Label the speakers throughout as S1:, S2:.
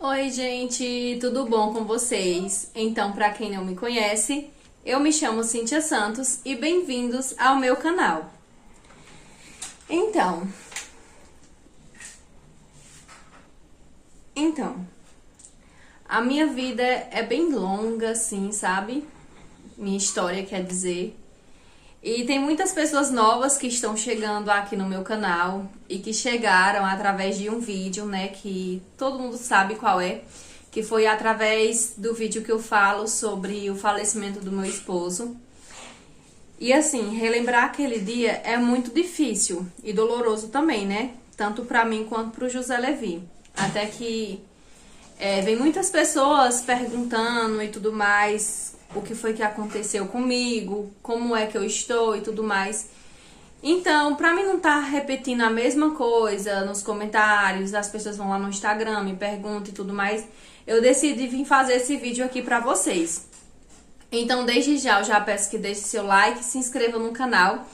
S1: Oi, gente, tudo bom com vocês? Então, para quem não me conhece, eu me chamo Cíntia Santos e bem-vindos ao meu canal. Então, a minha vida é bem longa, assim, sabe? Minha história, quer dizer. E tem muitas pessoas novas que estão chegando aqui no meu canal e que chegaram através de um vídeo, né, que todo mundo sabe qual é, que foi através do vídeo que eu falo sobre o falecimento do meu esposo. E assim, relembrar aquele dia é muito difícil e doloroso também, né? Tanto pra mim quanto pro José Levi. Até que vem muitas pessoas perguntando e tudo mais, o que foi que aconteceu comigo, como é que eu estou e tudo mais. Então, pra mim não estar repetindo a mesma coisa nos comentários, as pessoas vão lá no Instagram, me perguntam e tudo mais, eu decidi vir fazer esse vídeo aqui pra vocês. Então, desde já, eu já peço que deixe seu like, se inscreva no canal,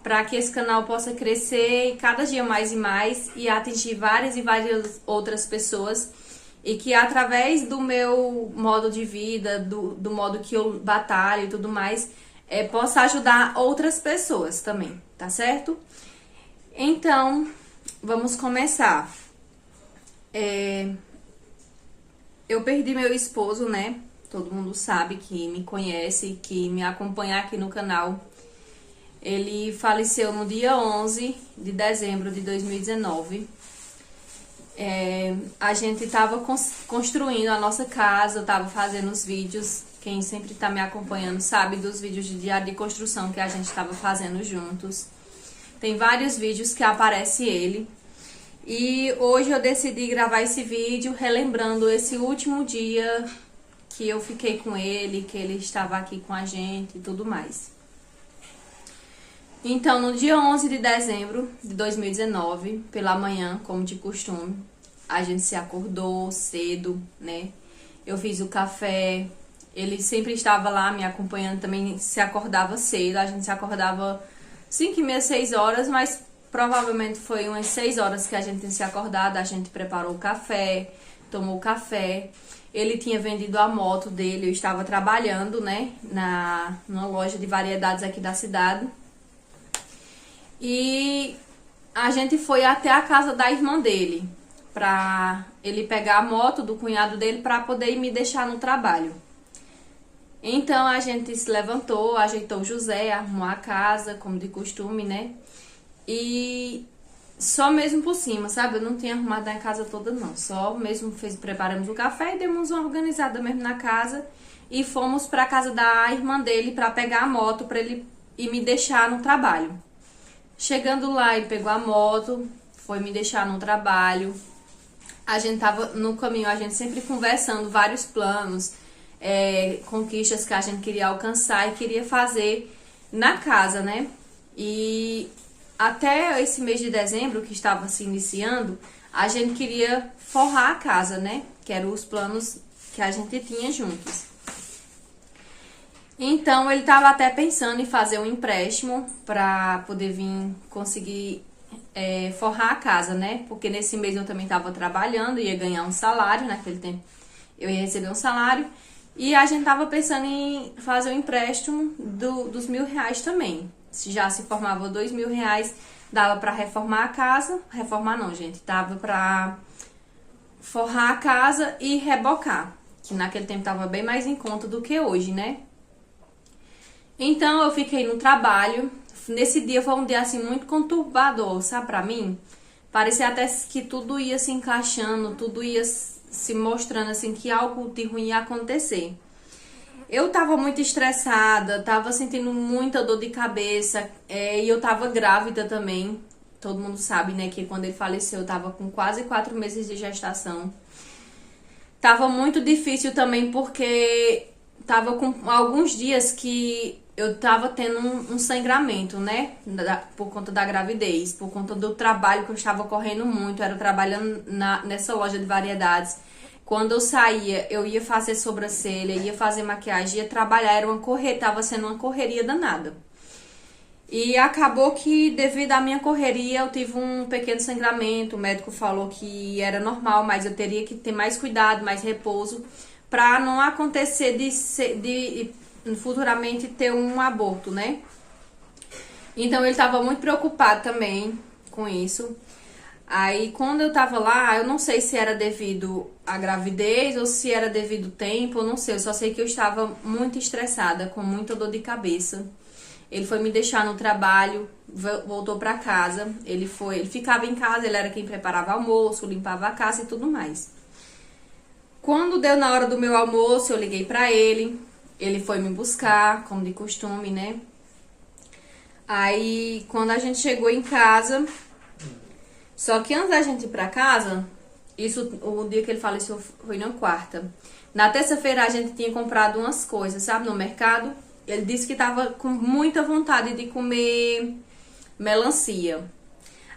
S1: para que esse canal possa crescer cada dia mais e mais e atingir várias e várias outras pessoas. E que através do meu modo de vida, do modo que eu batalho e tudo mais, possa ajudar outras pessoas também, tá certo? Então, vamos começar. Eu perdi meu esposo, né? Todo mundo sabe que me conhece, que me acompanha aqui no canal. Ele faleceu no dia 11 de dezembro de 2019. A gente estava construindo a nossa casa, eu estava fazendo os vídeos. Quem sempre está me acompanhando sabe dos vídeos de diário de construção que a gente estava fazendo juntos. Tem vários vídeos que aparece ele. E hoje eu decidi gravar esse vídeo relembrando esse último dia que eu fiquei com ele, que ele estava aqui com a gente e tudo mais. Então, no dia 11 de dezembro de 2019, pela manhã, como de costume, a gente se acordou cedo, né? Eu fiz o café, ele sempre estava lá me acompanhando, também se acordava cedo, a gente se acordava 5h30, 6 horas, mas provavelmente foi umas 6 horas que a gente tinha se acordado, a gente preparou o café, tomou o café. Ele tinha vendido a moto dele, eu estava trabalhando, né, numa loja de variedades aqui da cidade. E a gente foi até a casa da irmã dele, pra ele pegar a moto do cunhado dele pra poder me deixar no trabalho. Então a gente se levantou, ajeitou o José, arrumou a casa, como de costume, né? E só mesmo por cima, sabe? Eu não tinha arrumado a casa toda não, só mesmo preparamos o café e demos uma organizada mesmo na casa. E fomos pra casa da irmã dele pra pegar a moto pra ele ir me deixar no trabalho. Chegando lá, ele pegou a moto, foi me deixar no trabalho. A gente tava no caminho, a gente sempre conversando vários planos, conquistas que a gente queria alcançar e queria fazer na casa, né? E até esse mês de dezembro, que estava se iniciando, a gente queria forrar a casa, né? Que eram os planos que a gente tinha juntos. Então, ele estava até pensando em fazer um empréstimo para poder vir conseguir forrar a casa, né? Porque nesse mês eu também estava trabalhando, ia ganhar um salário, naquele tempo eu ia receber um salário. E a gente estava pensando em fazer um empréstimo dos R$ 1.000 também. Já se formava R$ 2.000, dava para reformar a casa. Reformar não, gente, dava para forrar a casa e rebocar. Que naquele tempo estava bem mais em conta do que hoje, né? Então, eu fiquei no trabalho. Nesse dia foi um dia, assim, muito conturbador, sabe, pra mim? Parecia até que tudo ia se encaixando, tudo ia se mostrando, assim, que algo de ruim ia acontecer. Eu tava muito estressada, tava sentindo muita dor de cabeça, e eu tava grávida também. Todo mundo sabe, né, que quando ele faleceu, eu tava com quase 4 meses de gestação. Tava muito difícil também, porque tava com alguns dias que eu tava tendo um sangramento, né? Por conta da gravidez, por conta do trabalho que eu estava correndo muito. Eu era trabalhando nessa loja de variedades. Quando eu saía, eu ia fazer sobrancelha, ia fazer maquiagem, ia trabalhar, tava sendo uma correria danada. E acabou que, devido à minha correria, eu tive um pequeno sangramento. O médico falou que era normal, mas eu teria que ter mais cuidado, mais repouso, para não acontecer de futuramente ter um aborto, né? Então ele estava muito preocupado também com isso. Aí quando eu tava lá, eu não sei se era devido à gravidez ou se era devido ao tempo, eu não sei. Eu só sei que eu estava muito estressada, com muita dor de cabeça. Ele foi me deixar no trabalho, voltou pra casa. Ele ficava em casa, ele era quem preparava almoço, limpava a casa e tudo mais. Quando deu na hora do meu almoço, eu liguei pra ele. Ele foi me buscar, como de costume, né? Aí, quando a gente chegou em casa, só que antes da gente ir pra casa, isso, o dia que ele faleceu foi na quarta. Na terça-feira a gente tinha comprado umas coisas, sabe, no mercado. Ele disse que tava com muita vontade de comer melancia.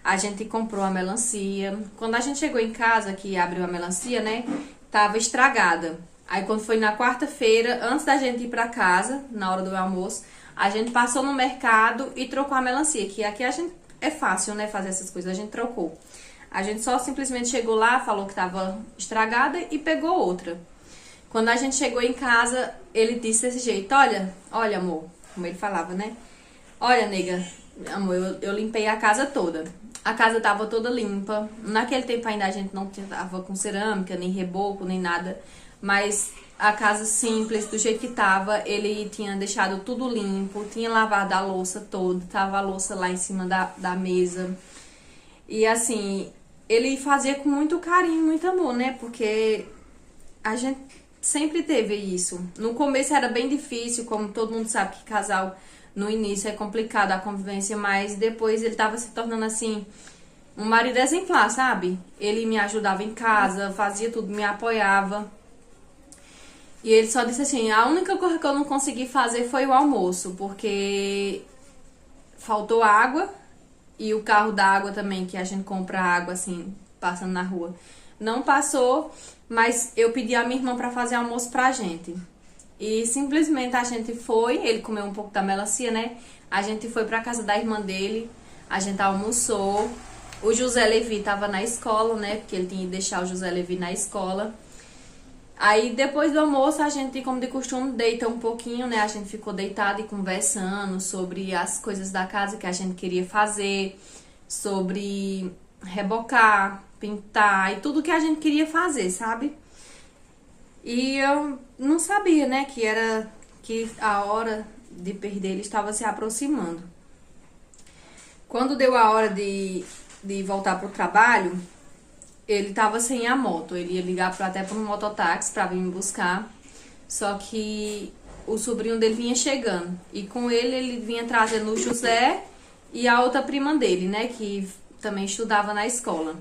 S1: A gente comprou a melancia. Quando a gente chegou em casa, que abriu a melancia, né, tava estragada. Aí quando foi na quarta-feira, antes da gente ir pra casa, na hora do almoço, a gente passou no mercado e trocou a melancia, que aqui a gente é fácil, né, fazer essas coisas. A gente trocou. A gente só simplesmente chegou lá, falou que tava estragada e pegou outra. Quando a gente chegou em casa, ele disse desse jeito: olha amor, como ele falava, né? Olha, nega, amor, eu limpei a casa toda. A casa tava toda limpa. Naquele tempo ainda a gente não tava com cerâmica, nem reboco, nem nada. Mas a casa simples, do jeito que tava, ele tinha deixado tudo limpo, tinha lavado a louça toda, tava a louça lá em cima da mesa. E assim, ele fazia com muito carinho, muito amor, né? Porque a gente sempre teve isso. No começo era bem difícil, como todo mundo sabe que casal no início é complicado a convivência, mas depois ele tava se tornando assim, um marido exemplar, sabe? Ele me ajudava em casa, fazia tudo, me apoiava. E ele só disse assim: a única coisa que eu não consegui fazer foi o almoço, porque faltou água e o carro da água também, que a gente compra água assim, passando na rua, não passou, mas eu pedi a minha irmã pra fazer almoço pra gente. E simplesmente a gente foi, ele comeu um pouco da melancia, né? A gente foi pra casa da irmã dele, a gente almoçou. O José Levi tava na escola, né? Porque ele tinha que deixar o José Levi na escola. Aí depois do almoço a gente, como de costume, deita um pouquinho, né? A gente ficou deitado e conversando sobre as coisas da casa que a gente queria fazer, sobre rebocar, pintar e tudo que a gente queria fazer, sabe? E eu não sabia, né, que a hora de perder ele estava se aproximando. Quando deu a hora de voltar pro trabalho, ele tava sem a moto. Ele ia ligar até para um mototáxi para vir me buscar. Só que o sobrinho dele vinha chegando. E com ele vinha trazendo o José e a outra prima dele, né, que também estudava na escola.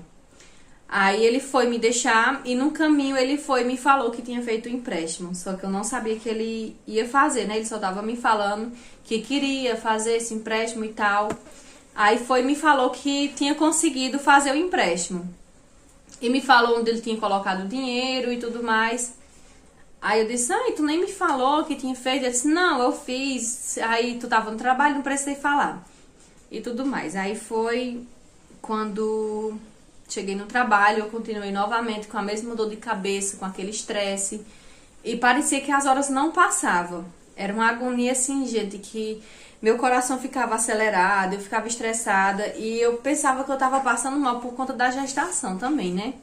S1: Aí ele foi me deixar e no caminho ele foi e me falou que tinha feito o empréstimo. Só que eu não sabia que ele ia fazer, né? Ele só tava me falando que queria fazer esse empréstimo e tal. Aí foi e me falou que tinha conseguido fazer o empréstimo. E me falou onde ele tinha colocado o dinheiro e tudo mais. Aí eu disse: ai, tu nem me falou que tinha feito. Ele disse: não, eu fiz. Aí tu tava no trabalho, não precisei falar. E tudo mais. Aí foi quando cheguei no trabalho, eu continuei novamente com a mesma dor de cabeça, com aquele estresse. E parecia que as horas não passavam. Era uma agonia assim, gente, que meu coração ficava acelerado, eu ficava estressada. E eu pensava que eu tava passando mal por conta da gestação também, né?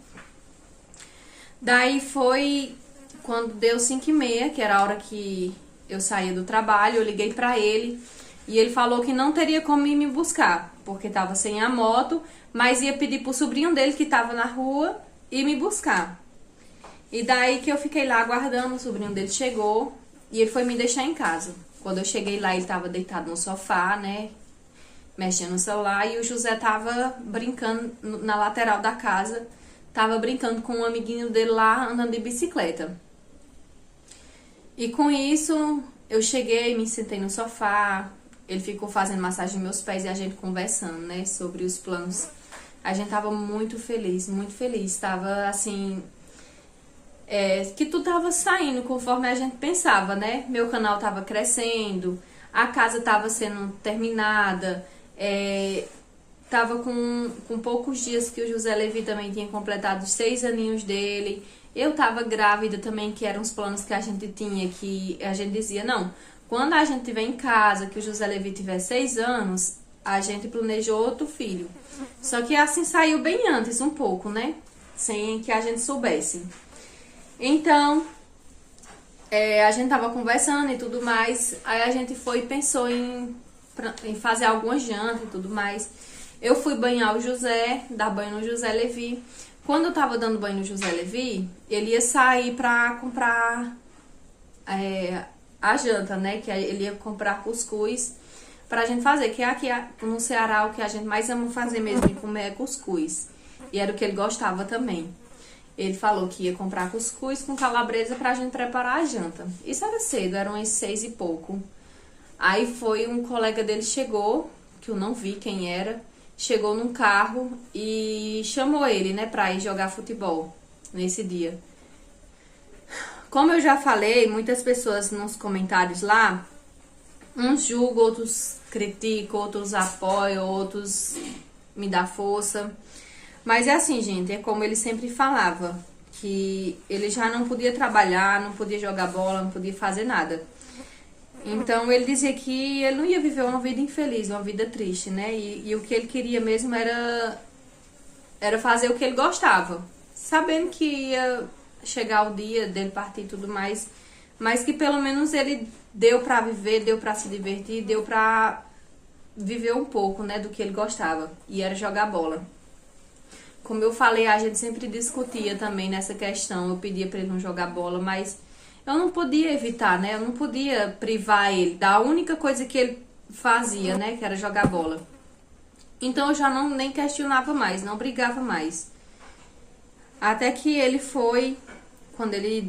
S1: Daí foi quando deu 5h30, que era a hora que eu saía do trabalho, eu liguei pra ele. E ele falou que não teria como ir me buscar, porque tava sem a moto, mas ia pedir pro sobrinho dele que tava na rua ir me buscar. E daí que eu fiquei lá aguardando, o sobrinho dele chegou e ele foi me deixar em casa. Quando eu cheguei lá, ele tava deitado no sofá, né, mexendo no celular, e o José tava brincando na lateral da casa, tava brincando com um amiguinho dele lá, andando de bicicleta. E com isso, eu cheguei, me sentei no sofá, ele ficou fazendo massagem nos meus pés e a gente conversando, né, sobre os planos. A gente tava muito feliz, tava assim, que tudo tava saindo conforme a gente pensava, né? Meu canal tava crescendo, a casa estava sendo terminada, tava com poucos dias que o José Levi também tinha completado os 6 aninhos dele. Eu tava grávida também, que eram os planos que a gente tinha, que a gente dizia, não, quando a gente tiver em casa, que o José Levi tiver 6 anos, a gente planejou outro filho. Só que assim saiu bem antes um pouco, né? Sem que a gente soubesse. Então, a gente tava conversando e tudo mais, aí a gente foi e pensou em fazer algumas jantas e tudo mais. Eu fui banhar o José, dar banho no José Levi. Quando eu tava dando banho no José Levi, ele ia sair pra comprar a janta, né? Que ele ia comprar cuscuz pra gente fazer. Que aqui no Ceará o que a gente mais ama fazer mesmo e comer é cuscuz. E era o que ele gostava também. Ele falou que ia comprar cuscuz com calabresa pra gente preparar a janta. Isso era cedo, eram umas 6 e pouco. Aí foi um colega dele chegou, que eu não vi quem era, chegou num carro e chamou ele, né, pra ir jogar futebol nesse dia. Como eu já falei, muitas pessoas nos comentários lá, uns julgam, outros criticam, outros apoiam, outros me dão força. Mas é assim, gente, é como ele sempre falava, que ele já não podia trabalhar, não podia jogar bola, não podia fazer nada. Então ele dizia que ele não ia viver uma vida infeliz, uma vida triste, né? E o que ele queria mesmo era fazer o que ele gostava, sabendo que ia chegar o dia dele partir e tudo mais, mas que pelo menos ele deu pra viver, deu pra se divertir, deu pra viver um pouco, né, do que ele gostava, e era jogar bola. Como eu falei, a gente sempre discutia também nessa questão, eu pedia pra ele não jogar bola, mas eu não podia evitar, né? Eu não podia privar ele da única coisa que ele fazia, né? Que era jogar bola. Então eu já nem questionava mais, não brigava mais. Até que ele foi, quando ele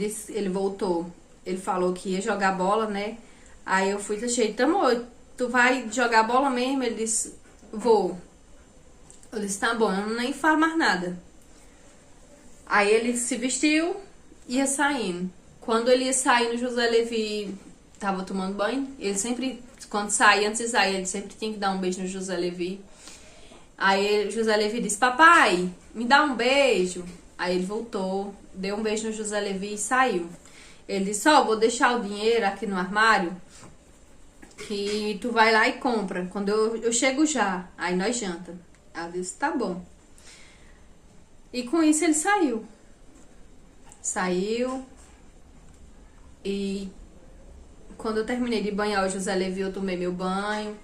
S1: voltou, ele falou que ia jogar bola, né? Aí eu fui, achei, amor, tu vai jogar bola mesmo? Ele disse, vou. Eu disse, tá bom, eu nem falo mais nada. Aí ele se vestiu e ia saindo. Quando ele ia saindo, o José Levi tava tomando banho. Ele sempre, quando saía, antes de sair, ele sempre tinha que dar um beijo no José Levi. Aí o José Levi disse, papai, me dá um beijo. Aí ele voltou, deu um beijo no José Levi e saiu. Ele disse, vou deixar o dinheiro aqui no armário, que tu vai lá e compra. Quando eu chego já, aí nós janta. Aí eu disse, tá bom. E com isso ele saiu. Saiu. E quando eu terminei de banhar o José Levi, eu tomei meu banho.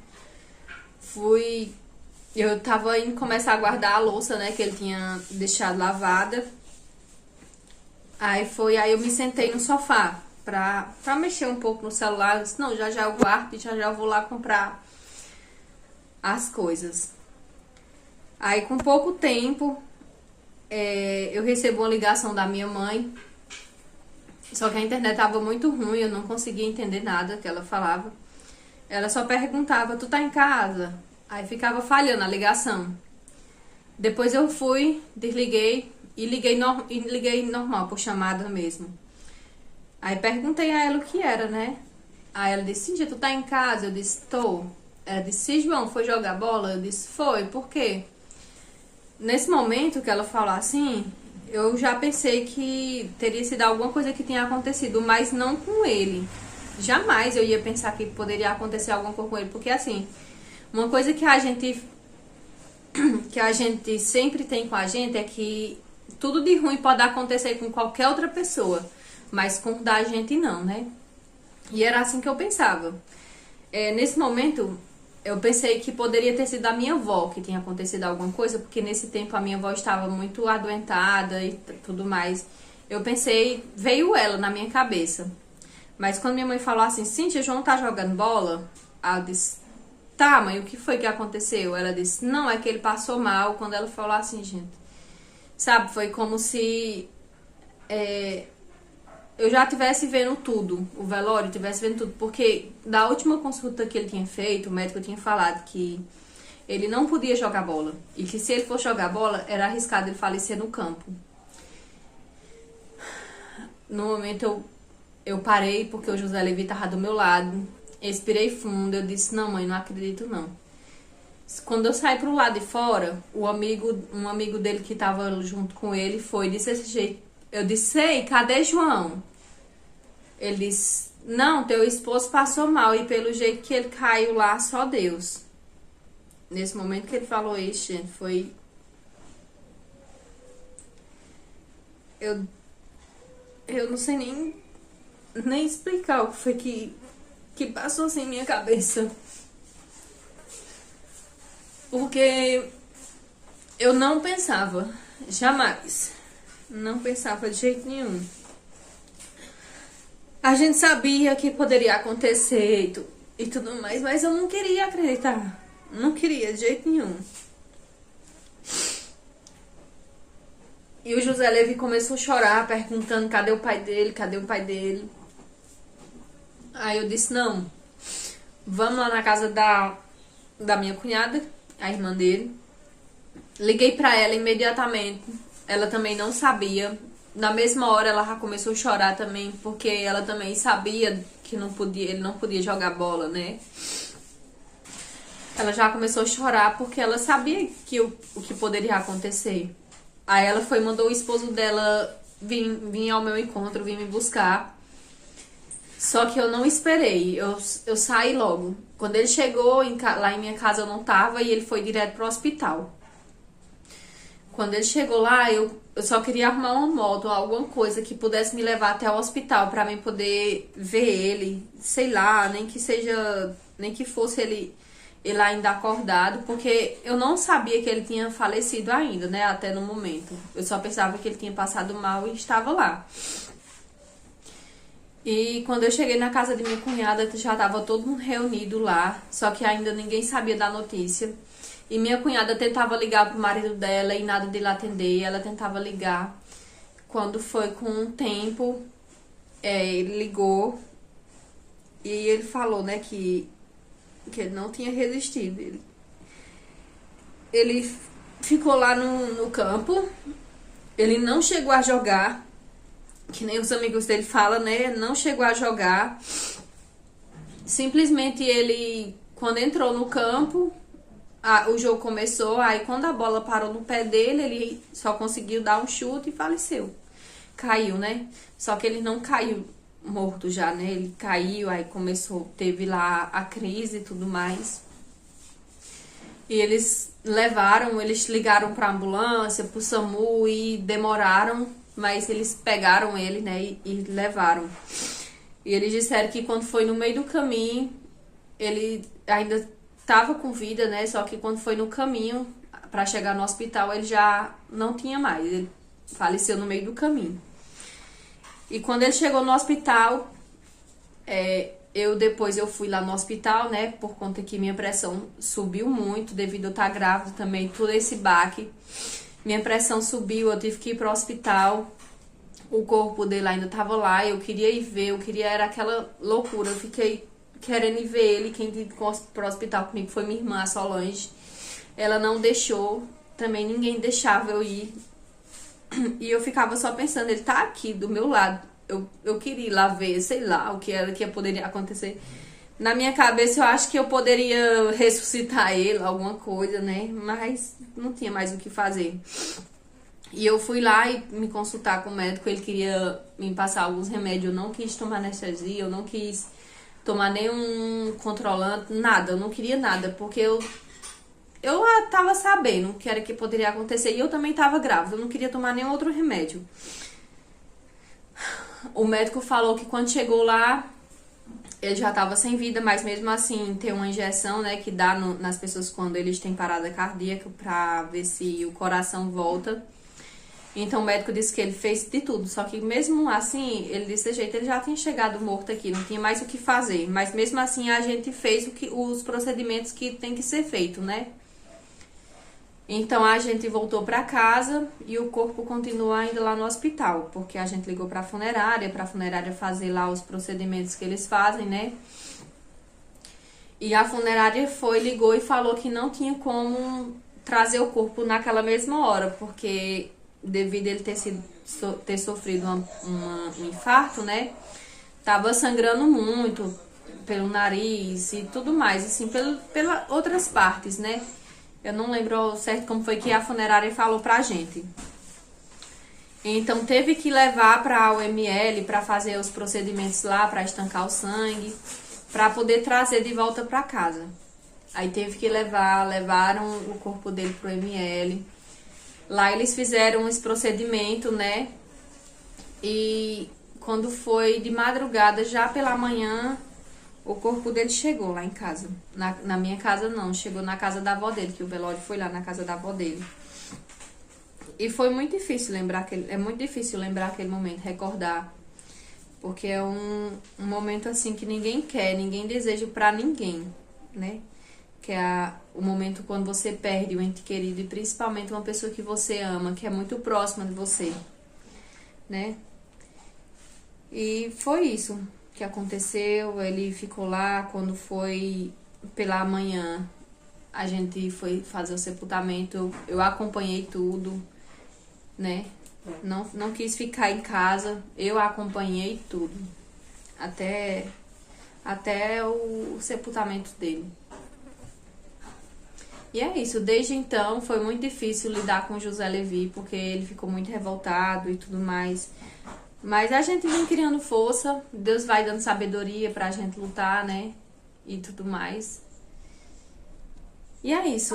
S1: Eu tava indo começar a guardar a louça, né, que ele tinha deixado lavada. Aí eu me sentei no sofá pra mexer um pouco no celular. Eu disse, não, já eu guardo e já eu vou lá comprar as coisas. Aí com pouco tempo, eu recebo uma ligação da minha mãe. Só que a internet tava muito ruim, eu não conseguia entender nada que ela falava. Ela só perguntava, tu tá em casa? Aí ficava falhando a ligação. Depois eu fui, desliguei e liguei normal, por chamada mesmo. Aí perguntei a ela o que era, né? Aí ela disse, Cíntia, tu tá em casa? Eu disse, tô. Ela disse, João, foi jogar bola? Eu disse, foi, por quê? Nesse momento que ela falou assim, eu já pensei que teria sido alguma coisa que tinha acontecido, mas não com ele. Jamais eu ia pensar que poderia acontecer alguma coisa com ele, porque assim, uma coisa que a gente sempre tem com a gente é que tudo de ruim pode acontecer com qualquer outra pessoa, mas com o da gente não, né? E era assim que eu pensava. Nesse momento, eu pensei que poderia ter sido a minha avó que tinha acontecido alguma coisa, porque nesse tempo a minha avó estava muito adoentada e tudo mais. Eu pensei, veio ela na minha cabeça. Mas quando minha mãe falou assim, Cíntia, João tá jogando bola? Ela disse, tá, mãe, o que foi que aconteceu? Ela disse, não, é que ele passou mal. Quando ela falou assim, gente, sabe, foi como se eu já tivesse vendo tudo, o velório tivesse vendo tudo, porque da última consulta que ele tinha feito, o médico tinha falado que ele não podia jogar bola, e que se ele fosse jogar bola, era arriscado ele falecer no campo. No momento eu parei, porque o José Levi estava do meu lado, Expirei fundo, eu disse, não, mãe, não acredito não. Quando eu saí pro lado de fora, um amigo dele que tava junto com ele foi, disse desse jeito. Eu disse, ei, cadê João? Ele disse, não, teu esposo passou mal e pelo jeito que ele caiu lá, só Deus. Nesse momento que ele falou isso, gente, foi... Eu não sei nem explicar o que foi que passou assim em minha cabeça. Porque eu não pensava, jamais, não pensava de jeito nenhum. A gente sabia que poderia acontecer e tudo mais, mas eu não queria acreditar. Não queria de jeito nenhum. E o José Levi começou a chorar, perguntando cadê o pai dele, cadê o pai dele. Aí eu disse, não, vamos lá na casa da minha cunhada, a irmã dele. Liguei pra ela imediatamente. Ela também não sabia. Na mesma hora ela já começou a chorar também, porque ela também sabia que ele não podia jogar bola, né? Ela já começou a chorar porque ela sabia que o que poderia acontecer. Aí ela foi, mandou o esposo dela vir ao meu encontro, vir me buscar. Só que eu não esperei, eu saí logo. Quando ele chegou lá em minha casa eu não tava e ele foi direto pro hospital. Quando ele chegou lá, eu só queria arrumar uma moto, alguma coisa que pudesse me levar até o hospital pra mim poder ver ele, sei lá, nem que fosse ele ainda acordado, porque eu não sabia que ele tinha falecido ainda, né, até no momento. Eu só pensava que ele tinha passado mal e estava lá. E quando eu cheguei na casa de minha cunhada, já estava todo mundo reunido lá, só que ainda ninguém sabia da notícia. E minha cunhada tentava ligar pro marido dela e nada dele atender, ela tentava ligar. Quando foi com um tempo, ele ligou e ele falou, né, que ele não tinha resistido. Ele ficou lá no campo, ele não chegou a jogar, que nem os amigos dele falam, né, não chegou a jogar. Simplesmente ele, quando entrou no campo, o jogo começou, aí quando a bola parou no pé dele, ele só conseguiu dar um chute e faleceu. Caiu, né? Só que ele não caiu morto já, né? Ele caiu, aí teve lá a crise e tudo mais. E eles ligaram pra ambulância, pro SAMU e demoraram, mas eles pegaram ele, né? E levaram. E eles disseram que quando foi no meio do caminho, ele ainda tava com vida, né? Só que quando foi no caminho pra chegar no hospital, ele já não tinha mais. Ele faleceu no meio do caminho. E quando ele chegou no hospital, depois eu fui lá no hospital, né? Por conta que minha pressão subiu muito, devido a eu estar grávida também, todo esse baque. Minha pressão subiu, eu tive que ir pro hospital. O corpo dele ainda tava lá, eu queria ir ver, era aquela loucura. Eu fiquei querendo ir ver ele. Quem veio pro hospital comigo foi minha irmã, a Solange. Ela não deixou, também ninguém deixava eu ir. E eu ficava só pensando, ele tá aqui do meu lado. Eu queria ir lá ver, sei lá, o que poderia acontecer. Na minha cabeça eu acho que eu poderia ressuscitar ele, alguma coisa, né? Mas não tinha mais o que fazer. E eu fui lá e me consultar com o médico, ele queria me passar alguns remédios. Eu não quis tomar anestesia, eu não quis tomar nenhum controlante, nada, eu não queria nada, porque eu tava sabendo o que era que poderia acontecer e eu também tava grávida, eu não queria tomar nenhum outro remédio. O médico falou que quando chegou lá, ele já tava sem vida, mas mesmo assim tem uma injeção, né, que dá nas pessoas quando eles têm parada cardíaca pra ver se o coração volta. Então o médico disse que ele fez de tudo, só que mesmo assim, ele desse jeito, ele já tinha chegado morto aqui, não tinha mais o que fazer. Mas mesmo assim a gente fez os procedimentos que tem que ser feito, né? Então a gente voltou pra casa e o corpo continua ainda lá no hospital, porque a gente ligou pra funerária fazer lá os procedimentos que eles fazem, né? E a funerária ligou e falou que não tinha como trazer o corpo naquela mesma hora, porque devido a ele ter sofrido um infarto, né? Tava sangrando muito, pelo nariz e tudo mais, assim, pela outras partes, né? Eu não lembro ao certo como foi que a funerária falou pra gente. Então teve que levar pra UML pra fazer os procedimentos lá, pra estancar o sangue, pra poder trazer de volta pra casa. Aí teve que levaram o corpo dele pro ML. Lá eles fizeram esse procedimento, né? E quando foi de madrugada, já pela manhã, o corpo dele chegou lá em casa. Na minha casa não, chegou na casa da avó dele, que o velório foi lá na casa da avó dele. E foi muito difícil lembrar aquele momento, recordar. Porque é um momento assim que ninguém quer, ninguém deseja pra ninguém, né? Que é o momento quando você perde um ente querido e principalmente uma pessoa que você ama, que é muito próxima de você, né? E foi isso que aconteceu. Ele ficou lá. Quando foi pela manhã, a gente foi fazer o sepultamento. Eu acompanhei tudo, né? Não quis ficar em casa. Eu acompanhei tudo até o sepultamento dele. E é isso. Desde então foi muito difícil lidar com José Levi, porque ele ficou muito revoltado e tudo mais. Mas a gente vem criando força, Deus vai dando sabedoria pra gente lutar, né? E tudo mais. E é isso.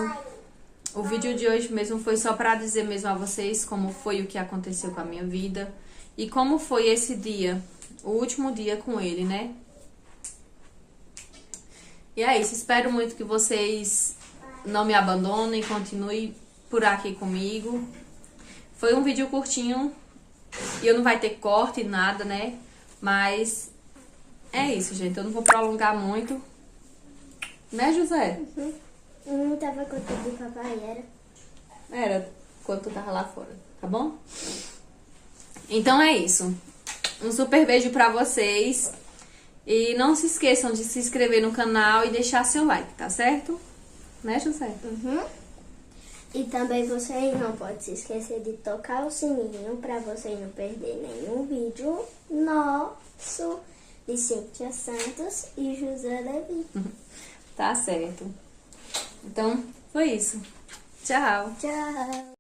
S1: O vídeo de hoje mesmo foi só pra dizer mesmo a vocês como foi o que aconteceu com a minha vida. E como foi esse dia, o último dia com ele, né? E é isso. Espero muito que vocês não me abandonem, continuem por aqui comigo. Foi um vídeo curtinho. E eu não vai ter corte, nada, né? Mas é isso, gente. Eu não vou prolongar muito. Né, José?
S2: Uhum. Eu não tava contando do papai, era?
S1: Era, quando tu tava lá fora, tá bom? Então é isso. Um super beijo pra vocês. E não se esqueçam de se inscrever no canal e deixar seu like, tá certo? Né, José?
S2: Uhum. E também vocês não podem se esquecer de tocar o sininho para vocês não perderem nenhum vídeo nosso de Cíntia Santos e José Levi.
S1: Tá certo. Então, foi isso. Tchau.
S2: Tchau.